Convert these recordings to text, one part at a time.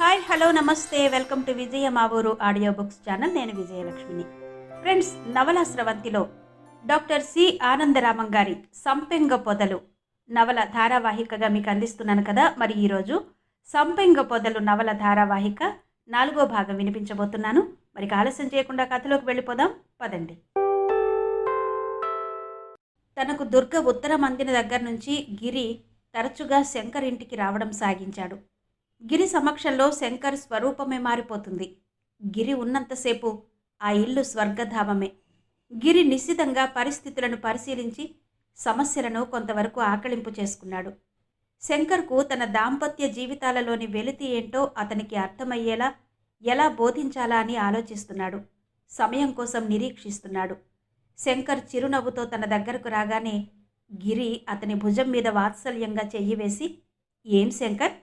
Hi hello నమస్తే welcome to విజయ మా ఊరు ఆడియో బుక్స్ ఛానల్. నేను విజయలక్ష్మిని. ఫ్రెండ్స్, నవల స్రవంతిలో డాక్టర్ సి ఆనందరామం గారి సంపెంగ పొదలు నవల ధారావాహికగా మీకు అందిస్తున్నాను కదా. మరి ఈరోజు సంపెంగ పొదలు నవల ధారావాహిక 4వ భాగం వినిపించబోతున్నాను. మరి ఆలస్యం చేయకుండా కథలోకి వెళ్ళిపోదాం పదండి. తనకు దుర్గ ఉత్తరం అందిన దగ్గర నుంచి గిరి తరచుగా శంకర్ ఇంటికి రావడం సాగించాడు. గిరి సమక్షంలో శంకర్ స్వరూపమే మారిపోతుంది. గిరి ఉన్నంతసేపు ఆ ఇల్లు స్వర్గధామమే. గిరి నిశ్చితంగా పరిస్థితులను పరిశీలించి సమస్యలను కొంతవరకు ఆకళింపు చేసుకున్నాడు. శంకర్కు తన దాంపత్య జీవితాలలోని వెలితి ఏంటో అతనికి అర్థమయ్యేలా ఎలా బోధించాలా అని ఆలోచిస్తున్నాడు. సమయం కోసం నిరీక్షిస్తున్నాడు. శంకర్ చిరునవ్వుతో తన దగ్గరకు రాగానే గిరి అతని భుజం మీద వాత్సల్యంగా చెయ్యి వేసి, "ఏం శంకర్,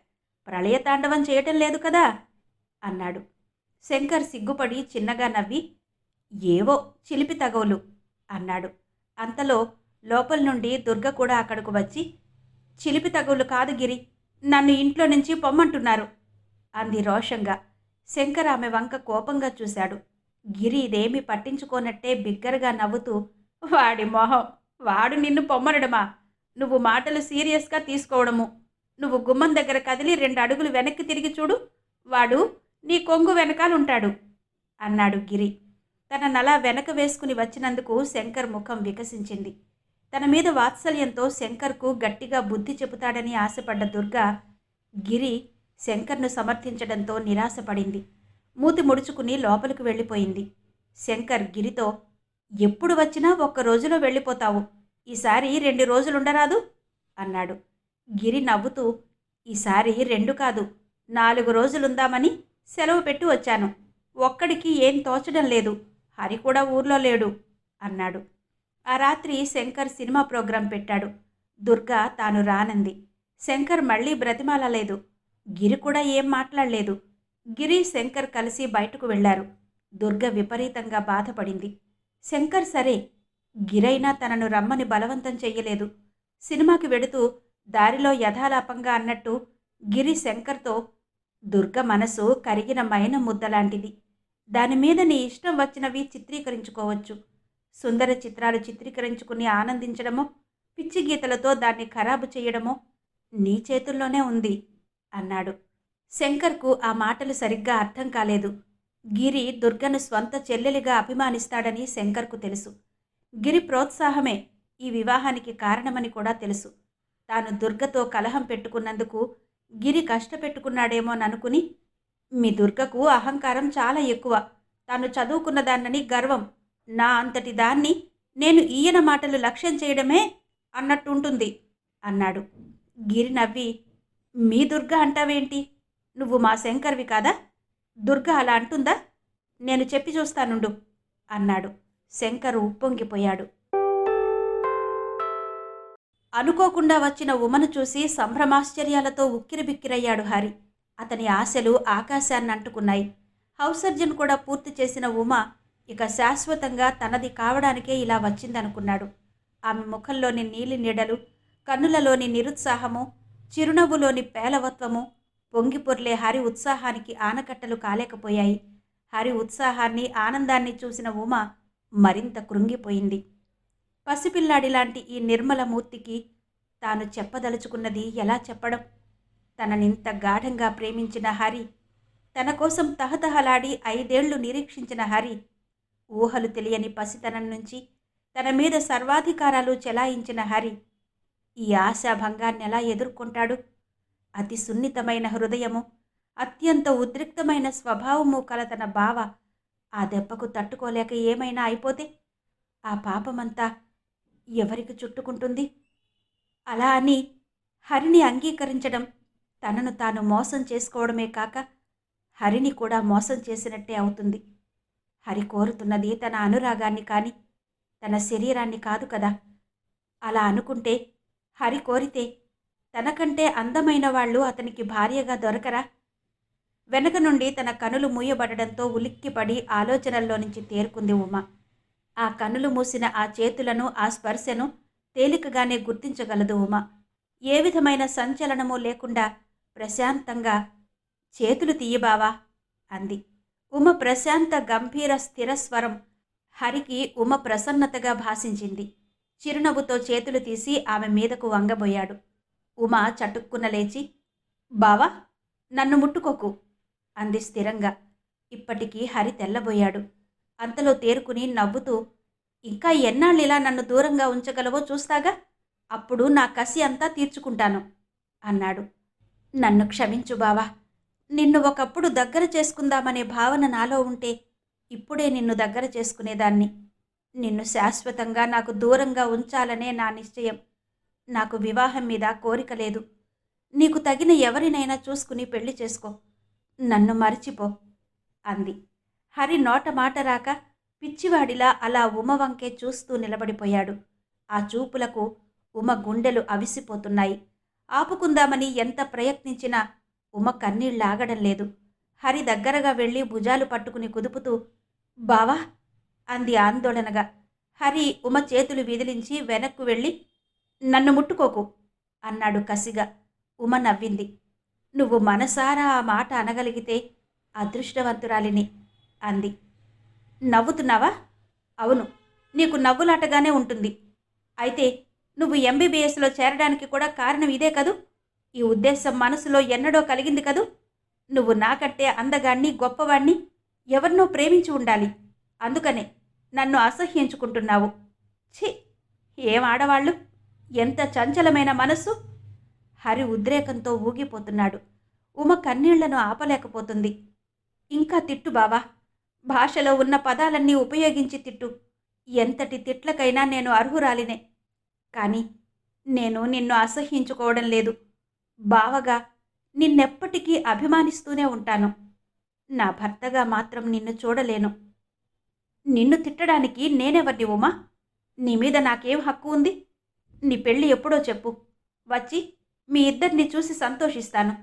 ప్రళయతాండవం చేయటం లేదు కదా?" అన్నాడు. శంకర్ సిగ్గుపడి చిన్నగా నవ్వి, "ఏవో చిలిపి తగవులు" అన్నాడు. అంతలో లోపల నుండి దుర్గ కూడా అక్కడకు వచ్చి, "చిలిపి తగవులు కాదు గిరి, నన్ను ఇంట్లో నుంచి పొమ్మంటున్నారు" అంది రోషంగా. శంకర్ ఆమె వంక కోపంగా చూశాడు. గిరి ఇదేమీ పట్టించుకోనట్టే బిగ్గరగా నవ్వుతూ, "వాడి మొహం, వాడు నిన్ను పొమ్మనడమా? నువ్వు మాటలు సీరియస్గా తీసుకోవడము. నువ్వు గుమ్మం దగ్గర కదిలి 2 అడుగులు వెనక్కి తిరిగి చూడు, వాడు నీ కొంగు వెనకాలుంటాడు" అన్నాడు గిరి. తననలా వెనక వేసుకుని వచ్చినందుకు శంకర్ ముఖం వికసించింది. తన మీద వాత్సల్యంతో శంకర్కు గట్టిగా బుద్ధి చెబుతాడని ఆశపడ్డ దుర్గ గిరి శంకర్ను సమర్థించడంతో నిరాశపడింది. మూతి ముడుచుకుని లోపలికి వెళ్ళిపోయింది. శంకర్ గిరితో, "ఎప్పుడు వచ్చినా 1 రోజులో వెళ్ళిపోతావు, ఈసారి 2 రోజులుండరాదు" అన్నాడు. గిరి నవ్వుతూ, "ఈసారి 2 కాదు, 4 రోజులుందామని సెలవు పెట్టి వచ్చాను. ఒక్కడికి ఏం తోచడం లేదు, హరి కూడా ఊర్లో లేడు" అన్నాడు. ఆ రాత్రి శంకర్ సినిమా ప్రోగ్రాం పెట్టాడు. దుర్గ తాను రానంది. శంకర్ మళ్ళీ బ్రతిమాలలేదు. గిరి కూడా ఏం మాట్లాడలేదు. గిరి శంకర్ కలిసి బయటకు వెళ్లారు. దుర్గ విపరీతంగా బాధపడింది. శంకర్ సరే, గిరైనా తనను రమ్మని బలవంతం చెయ్యలేదు. సినిమాకి వెడుతూ దారిలో యథాలాపంగా అన్నట్టు గిరి శంకర్తో, "దుర్గ మనసు కరిగిన మైన ముద్దలాంటిది. దానిమీద నీ ఇష్టం వచ్చినవి చిత్రీకరించుకోవచ్చు. సుందర చిత్రాలు చిత్రీకరించుకుని ఆనందించడమో, పిచ్చి గీతలతో దాన్ని ఖరాబు చేయడమో నీ చేతుల్లోనే ఉంది" అన్నాడు. శంకర్కు ఆ మాటలు సరిగ్గా అర్థం కాలేదు. గిరి దుర్గను స్వంత చెల్లెలిగా అభిమానిస్తాడని శంకర్కు తెలుసు. గిరి ప్రోత్సాహమే ఈ వివాహానికి కారణమని కూడా తెలుసు. తాను దుర్గతో కలహం పెట్టుకున్నందుకు గిరి కష్టపెట్టుకున్నాడేమోననుకుని, "మీ దుర్గకు అహంకారం చాలా ఎక్కువ. తాను చదువుకున్నదాన్నని గర్వం. నా అంతటి దాన్ని నేను ఈయన మాటలు లక్ష్యం చేయడమే అన్నట్టుంటుంది" అన్నాడు. గిరి నవ్వి, "మీ దుర్గ అంటావేంటి? నువ్వు మా శంకర్వి కాదా? దుర్గ అలా అంటుందా? నేను చెప్పి చూస్తానుండు" అన్నాడు. శంకరు ఉప్పొంగిపోయాడు. అనుకోకుండా వచ్చిన ఉమను చూసి సంభ్రమాశ్చర్యాలతో ఉక్కిరిబిక్కిరయ్యాడు హరి. అతని ఆశలు ఆకాశాన్ని అంటుకున్నాయి. హౌస్ సర్జన్ కూడా పూర్తి చేసిన ఉమ ఇక శాశ్వతంగా తనది కావడానికే ఇలా వచ్చిందనుకున్నాడు. ఆమె ముఖంలోని నీలి నీడలు, కన్నులలోని నిరుత్సాహము, చిరునవ్వులోని పేలవత్వము పొంగిపొర్లే హరి ఉత్సాహానికి ఆనకట్టలు కాలేకపోయాయి. హరి ఉత్సాహాన్ని, ఆనందాన్ని చూసిన ఉమ మరింత కృంగిపోయింది. పసిపిల్లాడిలాంటి ఈ నిర్మల మూర్తికి తాను చెప్పదలుచుకున్నది ఎలా చెప్పడం? తననింత గాఢంగా ప్రేమించిన హరి, తన కోసం తహతహలాడి 5 ఏళ్లు నిరీక్షించిన హరి, ఊహలు తెలియని పసితనం నుంచి తన మీద సర్వాధికారాలు చెలాయించిన హరి ఈ ఆశాభంగాన్ని ఎలా ఎదుర్కొంటాడు? అతి సున్నితమైన హృదయము, అత్యంత ఉద్రిక్తమైన స్వభావము కల తన బావ ఆ దెబ్బకు తట్టుకోలేక ఏమైనా అయిపోతే ఆ పాపమంతా ఎవరికి చుట్టుకుంటుంది? అలా అని హరిని అంగీకరించడం తనను తాను మోసం చేసుకోవడమే కాక హరిని కూడా మోసం చేసినట్టే అవుతుంది. హరి కోరుతున్నది తన అనురాగాన్ని కానీ తన శరీరాన్ని కాదు కదా. అలా అనుకుంటే, హరి కోరితే తనకంటే అందమైన వాళ్ళు అతనికి భార్యగా దొరకరా? వెనక నుండి తన కనులు మూయబడడంతో ఉలిక్కిపడి ఆలోచనల్లో నుంచి తేరుకుంది ఉమ. ఆ కనులు మూసిన ఆ చేతులను, ఆ స్పర్శను తేలికగానే గుర్తించగలదు ఉమ. ఏ విధమైన సంచలనము లేకుండా ప్రశాంతంగా చేతులు తీయి బావా అంది. ఉమ ప్రశాంత గంభీర స్థిరస్వరం హరికి ఉమ ప్రసన్నతగా భాసించింది. చిరునవ్వుతో చేతులు తీసి ఆమె మీదకు వంగబోయాడు. ఉమ చటుక్కున లేచి, బావా నన్ను ముట్టుకోకు అంది స్థిరంగా. ఇప్పటికీ హరి తెల్లబోయాడు. అంతలో తేరుకుని నవ్వుతూ, ఇంకా ఎన్నాళ్ళిలా నన్ను దూరంగా ఉంచగలవో చూస్తాగా, అప్పుడు నా కసి అంతా తీర్చుకుంటాను అన్నాడు. నన్ను క్షమించు బావా. నిన్ను ఒకప్పుడు దగ్గర చేసుకుందామనే భావన నాలో ఉంటే ఇప్పుడే నిన్ను దగ్గర చేసుకునేదాన్ని. నిన్ను శాశ్వతంగా నాకు దూరంగా ఉంచాలనే నా నిశ్చయం. నాకు వివాహం మీద కోరిక లేదు. నీకు తగిన ఎవరినైనా చూసుకుని పెళ్లి చేసుకో. నన్ను మరిచిపో అంది. హరి నోట మాట రాక పిచ్చివాడిలా అలా ఉమ వంకే చూస్తూ నిలబడిపోయాడు. ఆ చూపులకు ఉమ గుండెలు అవిసిపోతున్నాయి. ఆపుకుందామని ఎంత ప్రయత్నించినా ఉమ కన్నీళ్లాగడం లేదు. హరి దగ్గరగా వెళ్ళి భుజాలు పట్టుకుని కుదుపుతూ, బావా అంది ఆందోళనగా. హరి ఉమ చేతులు విదిలించి వెనక్కు వెళ్ళి, నన్ను ముట్టుకోకు అన్నాడు కసిగా. ఉమ నవ్వింది. నువ్వు మనసారా ఆ మాట అనగలిగితే అదృష్టవంతురాలిని అంది. నవ్వుతున్నావా? అవును, నీకు నవ్వులాటగానే ఉంటుంది. అయితే నువ్వు ఎంబీబీఎస్లో చేరడానికి కూడా కారణం ఇదే కదూ? ఈ ఉద్దేశం మనసులో ఎన్నడో కలిగింది కదూ? నువ్వు నాకంటే అందగాణ్ణి, గొప్పవాణ్ణి, ఎవరినో ప్రేమించి ఉండాలి. అందుకనే నన్ను అసహ్యించుకుంటున్నావు. ఛీ, ఏం ఆడవాళ్ళు, ఎంత చంచలమైన మనస్సు! హరి ఉద్రేకంతో ఊగిపోతున్నాడు. ఉమ కన్నీళ్లను ఆపలేకపోతుంది. ఇంకా తిట్టు బావా. భాషలో ఉన్న పదాలన్నీ ఉపయోగించి తిట్టు. ఎంతటి తిట్లకైనా నేను అర్హురాలినే. కానీ నేను నిన్ను అసహ్యించుకోవడం లేదు. బావగా నిన్నెప్పటికీ అభిమానిస్తూనే ఉంటాను. నా భర్తగా మాత్రం నిన్ను చూడలేను. నిన్ను తిట్టడానికి నేనెవర్ని ఉమా? నీ మీద నాకేం హక్కు ఉంది? నీ పెళ్ళి ఎప్పుడో చెప్పు. వచ్చి మీ ఇద్దరిని చూసి సంతోషిస్తాను.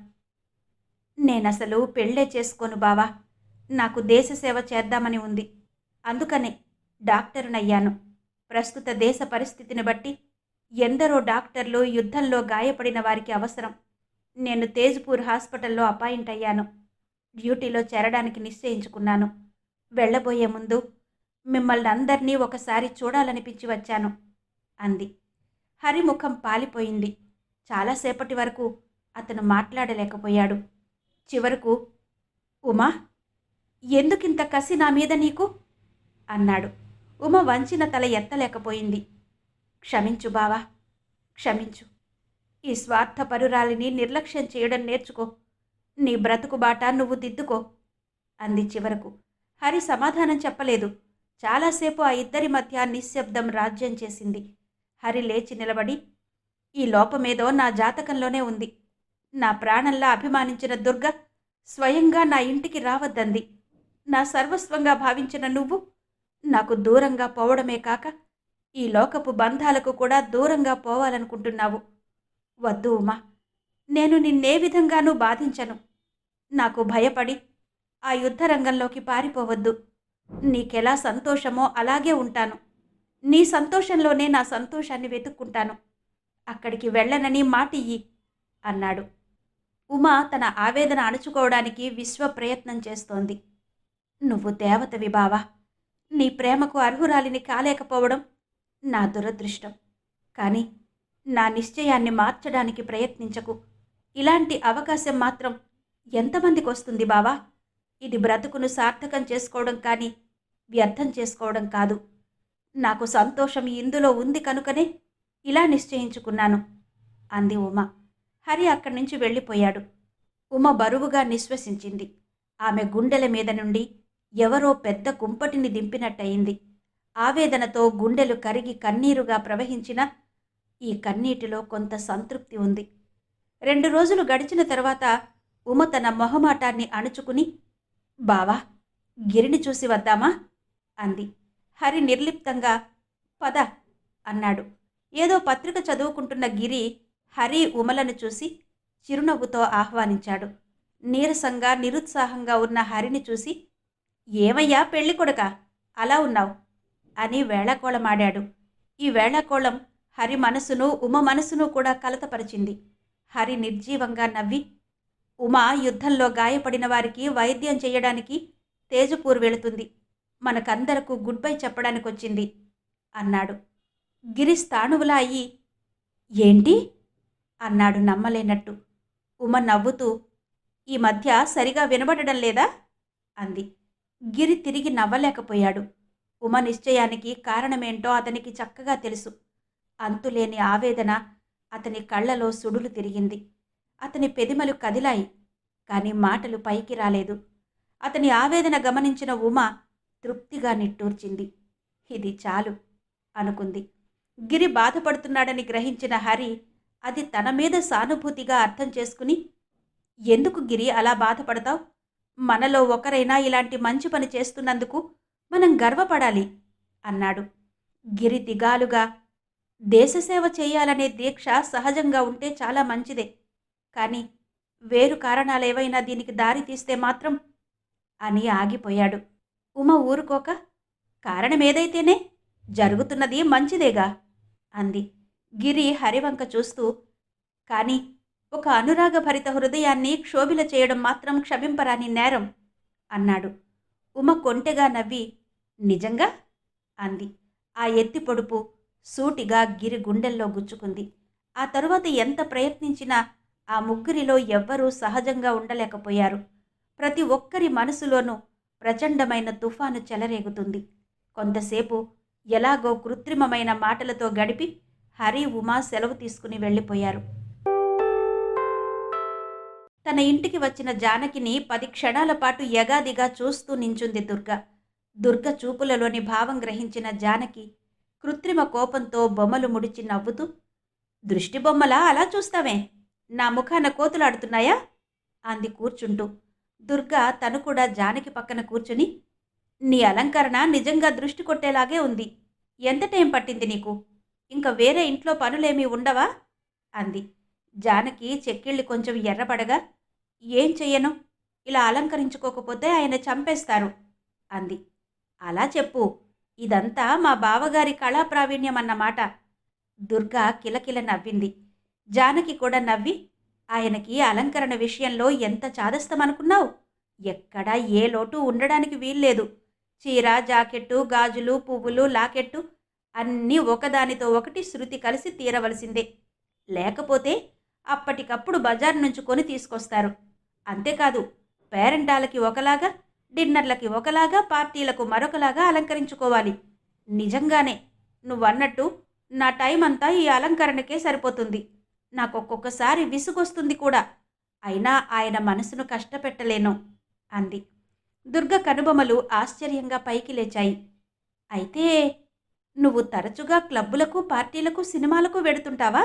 నేనసలు పెళ్ళే చేసుకోను బావా. నాకు దేశసేవ చేద్దామని ఉంది. అందుకనే డాక్టరునయ్యాను. ప్రస్తుత దేశ పరిస్థితిని బట్టి ఎందరో డాక్టర్లు యుద్ధంలో గాయపడిన వారికి అవసరం. నేను తేజ్పూర్ హాస్పిటల్లో అపాయింట్ అయ్యాను. డ్యూటీలో చేరడానికి నిశ్చయించుకున్నాను. వెళ్ళబోయే ముందు మిమ్మల్ని అందరినీ ఒకసారి చూడాలనిపించి వచ్చాను అంది. హరిముఖం పాలిపోయింది. చాలాసేపటి వరకు అతను మాట్లాడలేకపోయాడు. చివరకు, ఉమా, ఎందుకింత కసి నా మీద నీకు అన్నాడు. ఉమ వంచిన తల ఎత్తలేకపోయింది. క్షమించు బావా, క్షమించు. ఈ స్వార్థపరురాలిని నిర్లక్ష్యం చేయడం నేర్చుకో. నీ బ్రతుకు బాట నువ్వు దిద్దుకో అంది చివరకు. హరి సమాధానం చెప్పలేదు. చాలాసేపు ఆ ఇద్దరి మధ్య నిశ్శబ్దం రాజ్యం చేసింది. హరి లేచి నిలబడి, ఈ లోపమేదో నా జాతకంలోనే ఉంది. నా ప్రాణంలా అభిమానించిన దుర్గ స్వయంగా నా ఇంటికి రావద్దంది. నా సర్వస్వంగా భావించిన నువ్వు నాకు దూరంగా పోవడమే కాక ఈ లోకపు బంధాలకు కూడా దూరంగా పోవాలనుకుంటున్నావు. వద్దు ఉమా, నేను నిన్నే విధంగానూ బాధించను. నాకు భయపడి ఆ యుద్ధరంగంలోకి పారిపోవద్దు. నీకెలా సంతోషమో అలాగే ఉంటాను. నీ సంతోషంలోనే నా సంతోషాన్ని వెతుక్కుంటాను. అక్కడికి వెళ్ళనని మాటియ్యి అన్నాడు. ఉమ తన ఆవేదన అణుచుకోవడానికి విశ్వ ప్రయత్నం చేస్తోంది. నువ్వు దేవతవి బావా. నీ ప్రేమకు అర్హురాలిని కాలేకపోవడం నా దురదృష్టం. కానీ నా నిశ్చయాన్ని మార్చడానికి ప్రయత్నించకు. ఇలాంటి అవకాశం మాత్రం ఎంతమందికి వస్తుంది బావా? ఇది బ్రతుకును సార్థకం చేసుకోవడం కానీ వ్యర్థం చేసుకోవడం కాదు. నాకు సంతోషం ఇందులో ఉంది కనుకనే ఇలా నిశ్చయించుకున్నాను అంది ఉమ. హరి అక్కడి నుంచి వెళ్ళిపోయాడు. ఉమ బరువుగా నిశ్వసించింది. ఆమె గుండెల మీద నుండి ఎవరో పెద్ద కుంపటిని దింపినట్టయింది. ఆవేదనతో గుండెలు కరిగి కన్నీరుగా ప్రవహించిన ఈ కన్నీటిలో కొంత సంతృప్తి ఉంది. 2 రోజులు గడిచిన తర్వాత ఉమ తన మొహమాటాన్ని అణుచుకుని, బావా, గిరిని చూసి వద్దామా అంది. హరి నిర్లిప్తంగా పద అన్నాడు. ఏదో పత్రిక చదువుకుంటున్న గిరి హరి ఉమలను చూసి చిరునవ్వుతో ఆహ్వానించాడు. నీరసంగా నిరుత్సాహంగా ఉన్న హరిని చూసి, ఏమయ్యా పెళ్లి కొడుక, అలా ఉన్నావు అని వేళాకోళమాడాడు. ఈ వేళాకోళం హరి మనసును ఉమ మనసును కూడా కలతపరిచింది. హరి నిర్జీవంగా నవ్వి, ఉమా యుద్ధంలో గాయపడిన వారికి వైద్యం చేయడానికి తేజపూర్ వెళుతుంది. మనకందరకు గుడ్ బై చెప్పడానికొచ్చింది అన్నాడు. గిరి స్థాణువులా అయ్యి ఏంటి అన్నాడు నమ్మలేనట్టు. ఉమ నవ్వుతూ ఈ మధ్య సరిగా వినబడడం లేదా అంది. గిరి తిరిగి నవ్వలేకపోయాడు. ఉమ నిశ్చయానికి కారణమేంటో అతనికి చక్కగా తెలుసు. అంతులేని ఆవేదన అతని కళ్ళలో సుడులు తిరిగింది. అతని పెదిమలు కదిలాయి, కాని మాటలు పైకి రాలేదు. అతని ఆవేదన గమనించిన ఉమ తృప్తిగా నిట్టూర్చింది. ఇది చాలు అనుకుంది. గిరి బాధపడుతున్నాడని గ్రహించిన హరి అది తన మీద సానుభూతిగా అర్థం చేసుకుని, ఎందుకు గిరి అలా బాధపడతావు? మనలో ఒకరైనా ఇలాంటి మంచి పని చేస్తున్నందుకు మనం గర్వపడాలి అన్నాడు. గిరి దిగాలుగా, దేశసేవ చేయాలనే దీక్ష సహజంగా ఉంటే చాలా మంచిదే, కానీ వేరు కారణాలేవైనా దీనికి దారి తీస్తే మాత్రం అని ఆగిపోయాడు. ఉమ ఊరుకోక, కారణమేదైతేనే జరుగుతున్నది మంచిదేగా అంది. గిరి హరివంక చూస్తూ, కానీ ఒక అనురాగభరిత హృదయాన్ని క్షోభిల చేయడం మాత్రం క్షమింపరాని నేరం అన్నాడు. ఉమ కొంటెగా నవ్వి, నిజంగా అంది. ఆ ఎత్తి పొడుపు సూటిగా గిరి గుండెల్లో గుచ్చుకుంది. ఆ తరువాత ఎంత ప్రయత్నించినా ఆ ముగ్గురిలో ఎవ్వరూ సహజంగా ఉండలేకపోయారు. ప్రతి ఒక్కరి మనసులోనూ ప్రచండమైన తుఫాను చెలరేగుతుంది. కొంతసేపు ఎలాగో కృత్రిమమైన మాటలతో గడిపి హరి ఉమా సెలవు తీసుకుని వెళ్ళిపోయారు. తన ఇంటికి వచ్చిన జానకిని 10 క్షణాల పాటు యగాదిగా చూస్తూ నించుంది దుర్గ. దుర్గ చూపులలోని భావం గ్రహించిన జానకి కృత్రిమ కోపంతో బొమ్మలు ముడిచి నవ్వుతూ, దృష్టి బొమ్మలా అలా చూస్తావే, నా ముఖాన కోతులాడుతున్నాయా అంది కూర్చుంటూ. దుర్గ తను కూడా జానకి పక్కన కూర్చుని, నీ అలంకరణ నిజంగా దృష్టి కొట్టేలాగే ఉంది. ఎంత టైం పట్టింది నీకు? ఇంక వేరే ఇంట్లో పనులేమీ ఉండవా అంది. జానకి చెక్కిళ్ళి కొంచెం ఎర్రబడగా, ఏం చెయ్యను, ఇలా అలంకరించుకోకపోతే ఆయన చంపేస్తారు అంది. అలా చెప్పు, ఇదంతా మా బావగారి కళా ప్రావీణ్యం అన్నమాట. దుర్గా కిలకిల నవ్వింది. జానకి కూడా నవ్వి, ఆయనకి అలంకరణ విషయంలో ఎంత చాదస్తమనుకున్నావు? ఎక్కడా ఏ లోటు ఉండడానికి వీల్లేదు. చీర, జాకెట్టు, గాజులు, పువ్వులు, లాకెట్టు అన్నీ ఒకదానితో ఒకటి శృతి కలిసి తీరవలసిందే. లేకపోతే అప్పటికప్పుడు బజార్ నుంచి కొని తీసుకొస్తారు. అంతేకాదు, పేరెంటాలకి ఒకలాగా, డిన్నర్లకి ఒకలాగా, పార్టీలకు మరొకలాగా అలంకరించుకోవాలి. నిజంగానే నువ్వన్నట్టు నా టైం అంతా ఈ అలంకరణకే సరిపోతుంది. నాకొక్కొక్కసారి విసుగొస్తుంది కూడా. అయినా ఆయన మనసును కష్టపెట్టలేను అంది. దుర్గ కనుబొమలు ఆశ్చర్యంగా పైకి లేచాయి. అయితే నువ్వు తరచుగా క్లబ్బులకు, పార్టీలకు, సినిమాలకు వెడుతుంటావా?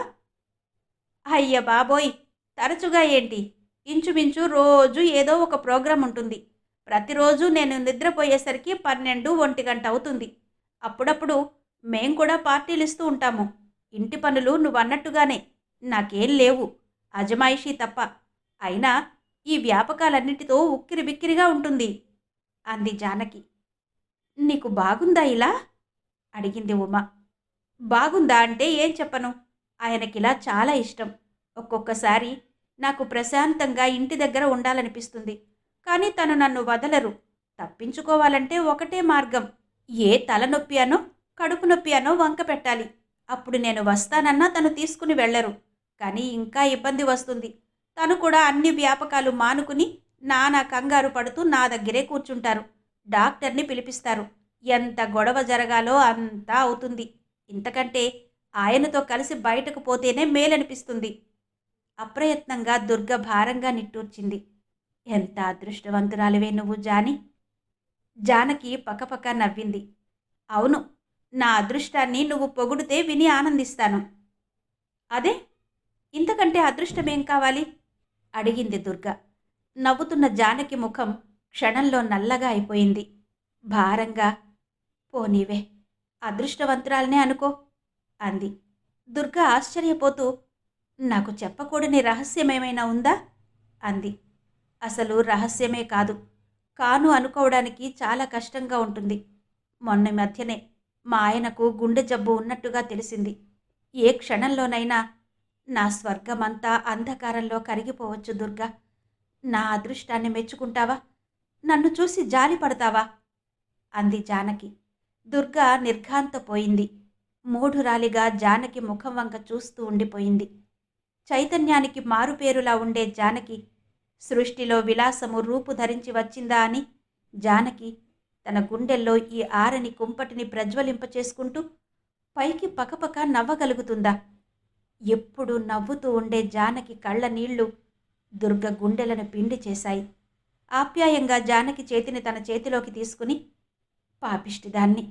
అయ్య బాబోయ్, తరచుగా ఏంటి, ఇంచుమించు రోజు ఏదో ఒక ప్రోగ్రాం ఉంటుంది. ప్రతిరోజు నేను నిద్రపోయేసరికి 12, 1 గంట అవుతుంది. అప్పుడప్పుడు మేం కూడా పార్టీలు ఇస్తూ ఉంటాము. ఇంటి పనులు నువ్వన్నట్టుగానే నాకేం లేవు, అజమాయిషీ తప్ప. అయినా ఈ వ్యాపకాలన్నిటితో ఉక్కిరి బిక్కిరిగా ఉంటుంది అంది జానకి. నీకు బాగుందా ఇలా అడిగింది ఉమ. బాగుందా అంటే ఏం చెప్పను, ఆయనకిలా చాలా ఇష్టం. ఒక్కొక్కసారి నాకు ప్రశాంతంగా ఇంటి దగ్గర ఉండాలనిపిస్తుంది. కానీ తను నన్ను వదలరు. తప్పించుకోవాలంటే ఒకటే మార్గం, ఏ తలనొప్పి అనో కడుపు నొప్పి అనో వంక పెట్టాలి. అప్పుడు నేను వస్తానన్నా తను తీసుకుని వెళ్లరు. కానీ ఇంకా ఇబ్బంది వస్తుంది. తను కూడా అన్ని వ్యాపకాలు మానుకుని నానా కంగారు పడుతూ నా దగ్గరే కూర్చుంటారు. డాక్టర్ని పిలిపిస్తారు. ఎంత గొడవ జరగాలో అంతా అవుతుంది. ఇంతకంటే ఆయనతో కలిసి బయటకు పోతేనే మేలనిపిస్తుంది. అప్రయత్నంగా దుర్గ భారంగా నిట్టూర్చింది. ఎంత అదృష్టవంతురాలివే నువ్వు జాని. జానకి పకపక నవ్వింది. అవును, నా అదృష్టాన్ని నువ్వు పొగుడితే విని ఆనందిస్తాను. అదే, ఇంతకంటే అదృష్టమేం కావాలి అడిగింది దుర్గ. నవ్వుతున్న జానకి ముఖం క్షణంలో నల్లగా అయిపోయింది. భారంగా, పోనీవే, అదృష్టవంతురాలనే అనుకో అంది. దుర్గ ఆశ్చర్యపోతూ, నాకు చెప్పకూడని రహస్యమేమైనా ఉందా అంది. అసలు రహస్యమే కాదు, కాను అనుకోవడానికి చాలా కష్టంగా ఉంటుంది. మొన్న మధ్యనే మా ఆయనకు గుండె జబ్బు ఉన్నట్టుగా తెలిసింది. ఏ క్షణంలోనైనా నా స్వర్గమంతా అంధకారంలో కరిగిపోవచ్చు దుర్గా. నా అదృష్టాన్ని మెచ్చుకుంటావా? నన్ను చూసి జాలి పడతావా? అంది జానకి. దుర్గా నిర్ఘాంతపోయింది. మూఢురాలిగా జానకి ముఖం వంక చూస్తూ ఉండిపోయింది. చైతన్యానికి మారుపేరులా ఉండే జానకి సృష్టిలో విలాసము రూపు ధరించి వచ్చిందా అని జానకి తన గుండెల్లో ఈ ఆరని కుంపటిని ప్రజ్వలింపచేసుకుంటూ పైకి పకపక నవ్వగలుగుతుందా? ఎప్పుడూ నవ్వుతూ ఉండే జానకి కళ్ళ నీళ్లు దుర్గ గుండెలను పిండి చేశాయి. ఆప్యాయంగా జానకి చేతిని తన చేతిలోకి తీసుకుని, పాపిష్టిదాన్ని,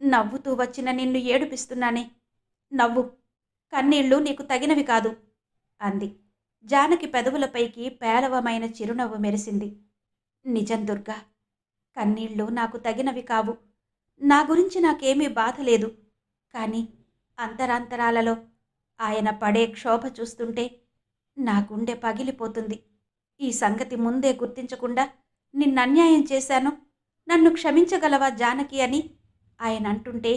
నవ్వుతూ వచ్చిన నిన్ను ఏడుపిస్తున్నానే, నవ్వు, కన్నీళ్లు నీకు తగినవి కాదు అంది. జానకి పెదవులపైకి పేలవమైన చిరునవ్వు మెరిసింది. నిజం దుర్గా, కన్నీళ్లు నాకు తగినవి కావు. నా గురించి నాకేమీ బాధ లేదు. కానీ అంతరాంతరాలలో ఆయన పడే క్షోభ చూస్తుంటే నా గుండె పగిలిపోతుంది. ఈ సంగతి ముందే గుర్తించకుండా నిన్నన్యాయం చేశాను, నన్ను క్షమించగలవా జానకి అని ఆయన అంటుంటే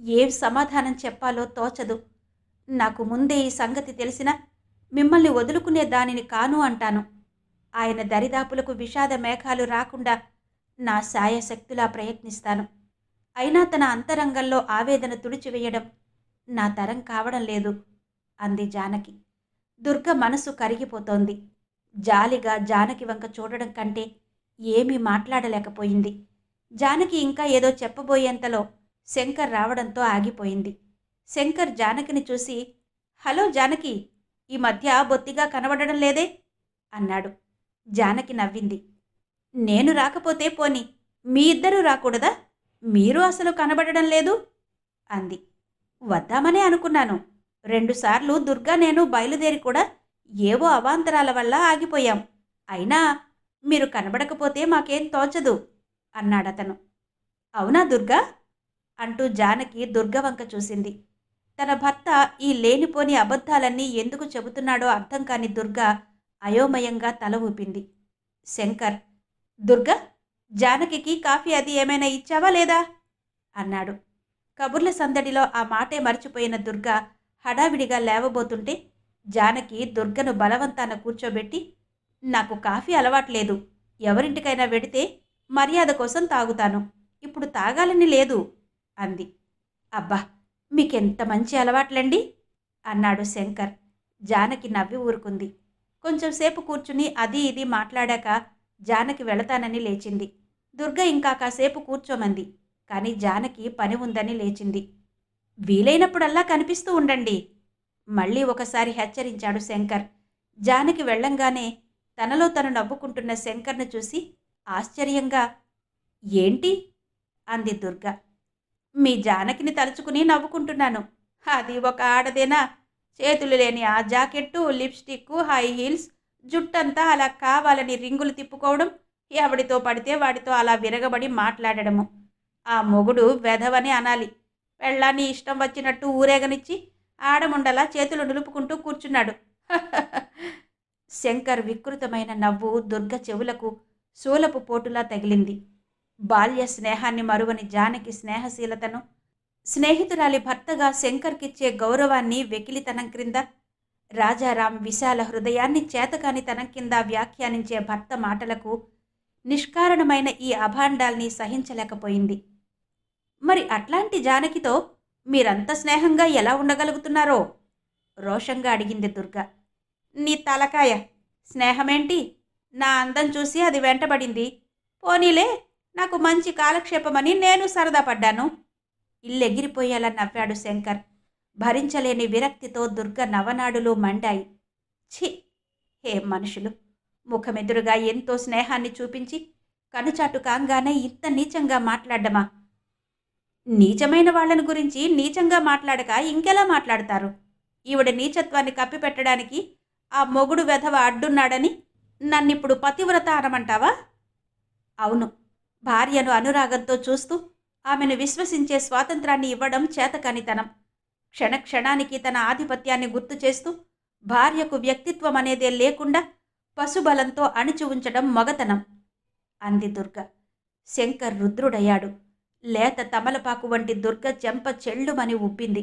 ఏం సమాధానం చెప్పాలో తోచదు. నాకు ముందే ఈ సంగతి తెలిసినా మిమ్మల్ని వదులుకునే దానిని కాను అంటాను. ఆయన దరిదాపులకు విషాద మేఘాలు రాకుండా నా శాయశక్తులా ప్రయత్నిస్తాను. అయినా తన అంతరంగంలో ఆవేదన తుడిచివేయడం నా తరం కావడం లేదు అంది జానకి. దుర్గ మనసు కరిగిపోతోంది. జాలిగా జానకి వంక చూడడం కంటే ఏమీ మాట్లాడలేకపోయింది. జానకి ఇంకా ఏదో చెప్పబోయేంతలో శంకర్ రావడంతో ఆగిపోయింది. శంకర్ జానకిని చూసి, హలో జానకి, ఈ మధ్య బొత్తిగా కనబడడం లేదే అన్నాడు. జానకి నవ్వింది. నేను రాకపోతే పోని, మీ ఇద్దరూ రాకూడదా? మీరు అసలు కనబడడం లేదు అంది. వద్దామనే అనుకున్నాను. 2 సార్లు దుర్గా నేను బయలుదేరి కూడా ఏవో అవాంతరాల వల్ల ఆగిపోయాం. అయినా మీరు కనబడకపోతే మాకేం తోచదు అన్నాడతను. అవునా దుర్గా అంటూ జానకి దుర్గ వంక చూసింది. తన భర్త ఈ లేనిపోని అబద్ధాలన్నీ ఎందుకు చెబుతున్నాడో అర్థం కాని దుర్గ అయోమయంగా తల ఊపింది. శంకర్, దుర్గా, జానకికి కాఫీ అది ఏమైనా ఇచ్చావా లేదా అన్నాడు. కబుర్ల సందడిలో ఆ మాటే మర్చిపోయిన దుర్గ హడావిడిగా లేవబోతుంటే జానకి దుర్గను బలవంతాన కూర్చోబెట్టి, నాకు కాఫీ అలవాట్లేదు. ఎవరింటికైనా వెడితే మర్యాద కోసం తాగుతాను. ఇప్పుడు తాగాలని లేదు అంది. అబ్బా, మీకెంత మంచి అలవాట్లండి అన్నాడు శంకర్. జానకి నవ్వి ఊరుకుంది. కొంచెంసేపు కూర్చుని అది ఇది మాట్లాడాక జానకి వెళతానని లేచింది. దుర్గ ఇంకా కాసేపు కూర్చోమంది. కానీ జానకి పని ఉందని లేచింది. వీలైనప్పుడల్లా కనిపిస్తూ ఉండండి మళ్ళీ ఒకసారి హెచ్చరించాడు శంకర్. జానకి వెళ్ళంగానే తనలో తను నవ్వుకుంటున్న శంకర్ను చూసి ఆశ్చర్యంగా, ఏంటి అంది దుర్గ. మీ జానకిని తలుచుకుని నవ్వుకుంటున్నాను. అది ఒక ఆడదేనా? చేతులు లేని ఆ జాకెట్టు, లిప్స్టిక్, హై హీల్స్, జుట్టంతా అలా కావాలని రింగులు తిప్పుకోవడం, ఎవడితో పడితే వాడితో అలా విరగబడి మాట్లాడడము. ఆ మొగుడు వెధవని అనాలి. పెళ్ళాన్ని ఇష్టం వచ్చినట్టు ఊరేగనిచ్చి ఆడముండలా చేతులు నిలుపుకుంటూ కూర్చున్నాడు. శంకర్ వికృతమైన నవ్వు దుర్గ చెవులకు శూలపు పోటులా తగిలింది. బాల్య స్నేహాన్ని మరువని జానకి స్నేహశీలతను, స్నేహితురాలి భర్తగా శంకర్కిచ్చే గౌరవాన్ని వెకిలితనం క్రింద, రాజారాం విశాల హృదయాన్ని చేతకానితనం కింద వ్యాఖ్యానించే భర్త మాటలకు నిష్కారణమైన ఈ అభాండాల్ని సహించలేకపోయింది. మరి అట్లాంటి జానకితో మీరంత స్నేహంగా ఎలా ఉండగలుగుతున్నారో రోషంగా అడిగింది దుర్గ. నీ తలకాయ, స్నేహమేంటి? నా అందం చూసి అది వెంటబడింది. పోనీలే, నాకు మంచి కాలక్షేపమని నేను సరదా పడ్డాను. ఇల్లెగిరిపోయేలా నవ్వాడు శంకర్. భరించలేని విరక్తితో దుర్గ నవనాడులు మండాయి. ఛీ, ఏం మనుషులు! ముఖమెదురుగా ఎంతో స్నేహాన్ని చూపించి కనుచాటు కాంగానే ఇంత నీచంగా మాట్లాడ్డమా? నీచమైన వాళ్లను గురించి నీచంగా మాట్లాడక ఇంకెలా మాట్లాడతారు? ఈవిడ నీచత్వాన్ని కప్పిపెట్టడానికి ఆ మొగుడు వెధవ అడ్డున్నాడని నన్నిప్పుడు పతివ్రత అనమంటావా? అవును, భార్యను అనురాగంతో చూస్తూ ఆమెను విశ్వసించే స్వాతంత్రాన్ని ఇవ్వడం చేతకానితనం. క్షణక్షణానికి తన ఆధిపత్యాన్ని గుర్తు చేస్తూ భార్యకు వ్యక్తిత్వం అనేదే లేకుండా పశుబలంతో అణిచి ఉంచడం మొగతనం అంది దుర్గ. శంకర్ రుద్రుడయ్యాడు. లేత తమలపాకు వంటి దుర్గ చెంప చెళ్ళుమని ఉబ్బింది.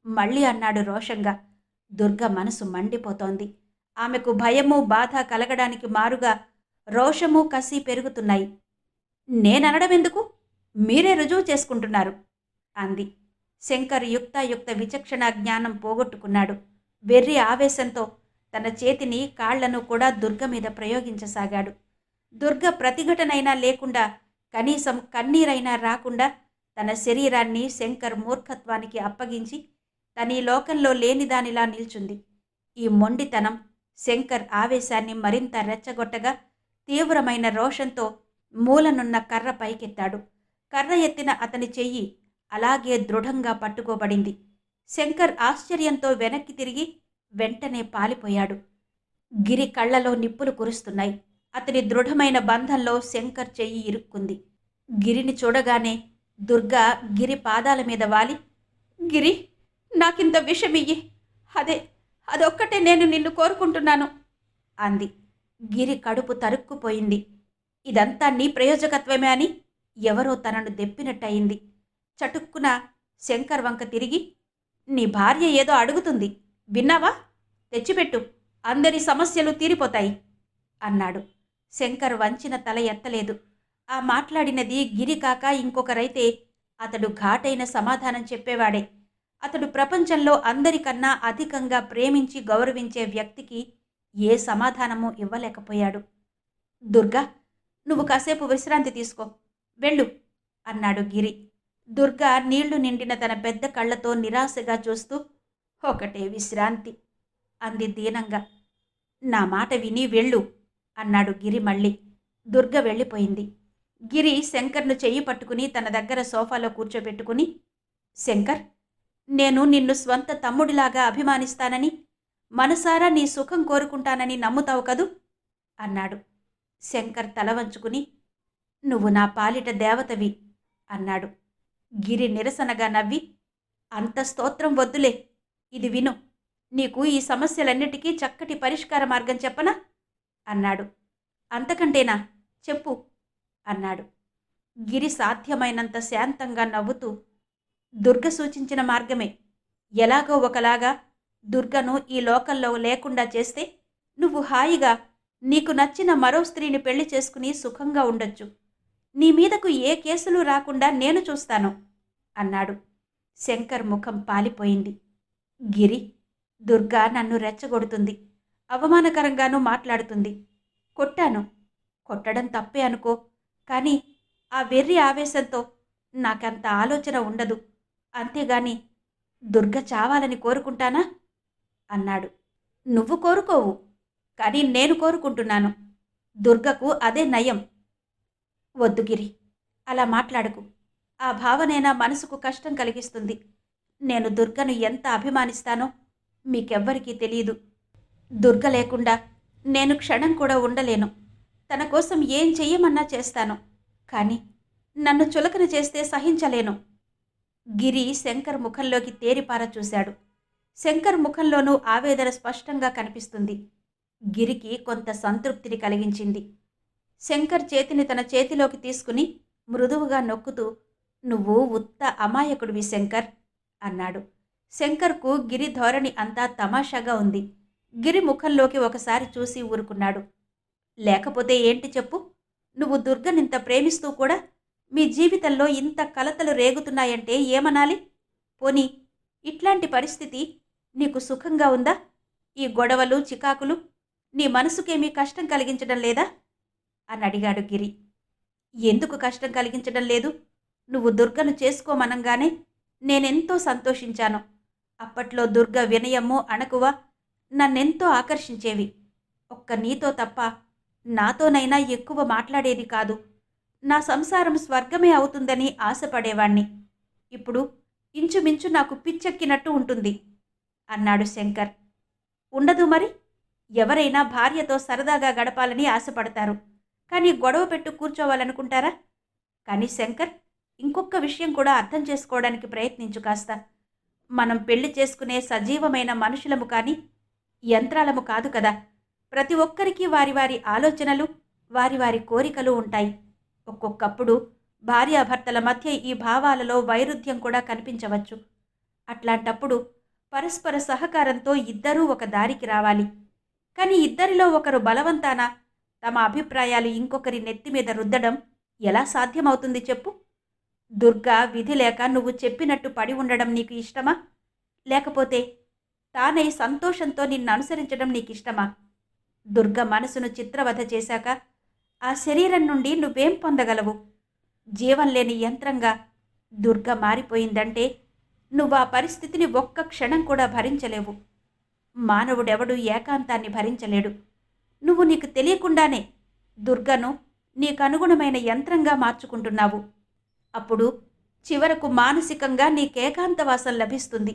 మళ్ళీ అన్నాడు రోషంగా. దుర్గ మనసు మండిపోతోంది. ఆమెకు భయము బాధ కలగడానికి మారుగా రోషము కసి పెరుగుతున్నాయి. నేననడమెందుకు? మీరే రుజువు చేసుకుంటున్నారు అంది. శంకర్ యుక్తాయుక్త విచక్షణ జ్ఞానం పోగొట్టుకున్నాడు. వెర్రి ఆవేశంతో తన చేతిని కాళ్లను కూడా దుర్గ మీద ప్రయోగించసాగాడు. దుర్గ ప్రతిఘటనైనా లేకుండా, కనీసం కన్నీరైనా రాకుండా తన శరీరాన్ని శంకర్ మూర్ఖత్వానికి అప్పగించి తనీ లోకంలో లేనిదానిలా నిల్చుంది. ఈ మొండితనం శంకర్ ఆవేశాన్ని మరింత రెచ్చగొట్టగా తీవ్రమైన రోషంతో మూలనున్న కర్ర పైకెత్తాడు. కర్ర ఎత్తిన అతని చెయ్యి అలాగే దృఢంగా పట్టుకోబడింది. శంకర్ ఆశ్చర్యంతో వెనక్కి తిరిగి వెంటనే పాలిపోయాడు. గిరి కళ్లలో నిప్పులు కురుస్తున్నాయి. అతని దృఢమైన బంధంలో శంకర్ చెయ్యి ఇరుక్కుంది. గిరిని చూడగానే దుర్గా గిరి పాదాల మీద వాలి, గిరి, నాకింత విషమియ్యి, అదొక్కటే నేను నిన్ను కోరుకుంటున్నాను అంది. గిరి కడుపు తరుక్కుపోయింది. ఇదంతా నీ ప్రయోజకత్వమే అని ఎవరో తనను దెప్పినట్టయింది. చటుక్కున శంకర్ వంక తిరిగి, నీ భార్య ఏదో అడుగుతుంది, విన్నావా? తెచ్చిపెట్టు, అందరి సమస్యలు తీరిపోతాయి అన్నాడు. శంకర్ వంచిన తల ఎత్తలేదు. ఆ మాట్లాడినది గిరి కాక ఇంకొకరైతే అతడు ఘాటైన సమాధానం చెప్పేవాడే. అతడు ప్రపంచంలో అందరికన్నా అధికంగా ప్రేమించి గౌరవించే వ్యక్తికి ఏ సమాధానమూ ఇవ్వలేకపోయాడు. దుర్గా, నువ్వు కాసేపు విశ్రాంతి తీసుకో, వెళ్ళు అన్నాడు గిరి. దుర్గా నీళ్లు నిండిన తన పెద్ద కళ్ళతో నిరాశగా చూస్తూ, ఒకటే విశ్రాంతి అంది దీనంగా. నా మాట విని వెళ్ళు అన్నాడు గిరి మళ్ళీ. దుర్గ వెళ్ళిపోయింది. గిరి శంకర్ను చెయ్యి పట్టుకుని తన దగ్గర సోఫాలో కూర్చోబెట్టుకుని, శంకర్, నేను నిన్ను స్వంత తమ్ముడిలాగా అభిమానిస్తానని, మనసారా నీ సుఖం కోరుకుంటానని నమ్ముతావు కదూ అన్నాడు. శంకర్ తల వంచుకుని, నువ్వు నా పాలిట దేవతవి అన్నాడు. గిరి నిరసనగా నవ్వి, అంత స్తోత్రం వద్దులే, ఇది విను, నీకు ఈ సమస్యలన్నిటికీ చక్కటి పరిష్కార మార్గం చెప్పనా అన్నాడు. అంతకంటేనా, చెప్పు అన్నాడు. గిరి సాధ్యమైనంత శాంతంగా నవ్వుతూ, దుర్గ సూచించిన మార్గమే. ఎలాగో ఒకలాగా దుర్గను ఈ లోకంలో లేకుండా చేస్తే నువ్వు హాయిగా నీకు నచ్చిన మరో స్త్రీని పెళ్లి చేసుకుని సుఖంగా ఉండొచ్చు. నీ మీదకు ఏ కేసులు రాకుండా నేను చూస్తాను అన్నాడు. శంకర్ ముఖం పాలిపోయింది. గిరి, దుర్గా నన్ను రెచ్చగొడుతుంది, అవమానకరంగానూ మాట్లాడుతుంది. కొట్టాను, కొట్టడం తప్పే అనుకో, కానీ ఆ వెర్రి ఆవేశంతో నాకంత ఆలోచన ఉండదు. అంతేగాని దుర్గ చావాలని కోరుకుంటానా అన్నాడు. నువ్వు కోరుకోవు, కానీ నేను కోరుకుంటున్నాను. దుర్గకు అదే నయం. వద్దు గిరి, అలా మాట్లాడకు. ఆ భావనైనా మనసుకు కష్టం కలిగిస్తుంది. నేను దుర్గను ఎంత అభిమానిస్తానో మీకెవ్వరికీ తెలియదు. దుర్గ లేకుండా నేను క్షణం కూడా ఉండలేను. తన కోసం ఏం చెయ్యమన్నా చేస్తాను, కానీ నన్ను చులకన చేస్తే సహించలేను. గిరి శంకర్ ముఖంలోకి తేరిపార చూశాడు. శంకర్ ముఖంలోనూ ఆవేదన స్పష్టంగా కనిపిస్తుంది. గిరికి కొంత సంతృప్తిని కలిగించింది. శంకర్ చేతిని తన చేతిలోకి తీసుకుని మృదువుగా నొక్కుతూ, నువ్వు ఉత్త అమాయకుడివి శంకర్ అన్నాడు. శంకర్కు గిరి ధోరణి అంతా తమాషాగా ఉంది. గిరి ముఖంలోకి ఒకసారి చూసి ఊరుకున్నాడు. లేకపోతే ఏంటి చెప్పు? నువ్వు దుర్గనింత ప్రేమిస్తూ కూడా మీ జీవితంలో ఇంత కలతలు రేగుతున్నాయంటే ఏమనాలి? పోనీ ఇట్లాంటి పరిస్థితి నీకు సుఖంగా ఉందా? ఈ గొడవలు చికాకులు నీ మనసుకేమీ కష్టం కలిగించడం లేదా అని అడిగాడు గిరి. ఎందుకు కష్టం కలిగించడం లేదు? నువ్వు దుర్గను చేసుకోమనంగానే నేనెంతో సంతోషించాను. అప్పట్లో దుర్గ వినయము అణకువ నన్నెంతో ఆకర్షించేవి. ఒక్క నీతో తప్ప నాతోనైనా ఎక్కువ మాట్లాడేది కాదు. నా సంసారం స్వర్గమే అవుతుందని ఆశపడేవాణ్ణి. ఇప్పుడు ఇంచుమించు నాకు పిచ్చెక్కినట్టు ఉంటుంది అన్నాడు శంకర్. ఉండదు మరి? ఎవరైనా భార్యతో సరదాగా గడపాలని ఆశపడతారు, కానీ గొడవ పెట్టు కూర్చోవాలనుకుంటారా? కానీ శంకర్, ఇంకొక విషయం కూడా అర్థం చేసుకోవడానికి ప్రయత్నించు కాస్త. మనం పెళ్లి చేసుకునే సజీవమైన మనుషులము కానీ యంత్రాలము కాదు కదా. ప్రతి ఒక్కరికి వారి వారి ఆలోచనలు, వారి వారి కోరికలు ఉంటాయి. ఒక్కొక్కప్పుడు భార్యాభర్తల మధ్య ఈ భావాలలో వైరుధ్యం కూడా కనిపించవచ్చు. అట్లాంటప్పుడు పరస్పర సహకారంతో ఇద్దరూ ఒక దారికి రావాలి. కానీ ఇద్దరిలో ఒకరు బలవంతాన తమ అభిప్రాయాలు ఇంకొకరి నెత్తి మీద రుద్దడం ఎలా సాధ్యమవుతుంది చెప్పు? దుర్గా విధి లేక నువ్వు చెప్పినట్టు పడి ఉండడం నీకు ఇష్టమా? లేకపోతే తానై సంతోషంతో నిన్ను అనుసరించడం నీకిష్టమా? దుర్గ మనసును చిత్రవధ చేశాక ఆ శరీరం నుండి నువ్వేం పొందగలవు? జీవం లేని యంత్రంగా దుర్గ మారిపోయిందంటే నువ్వు ఆ పరిస్థితిని ఒక్క క్షణం కూడా భరించలేవు. మానవుడెవడు ఏకాంతాన్ని భరించలేడు. నువ్వు నీకు తెలియకుండానే దుర్గను నీకనుగుణమైన యంత్రంగా మార్చుకుంటున్నావు. అప్పుడు చివరకు మానసికంగా నీకేకాంతవాసం లభిస్తుంది.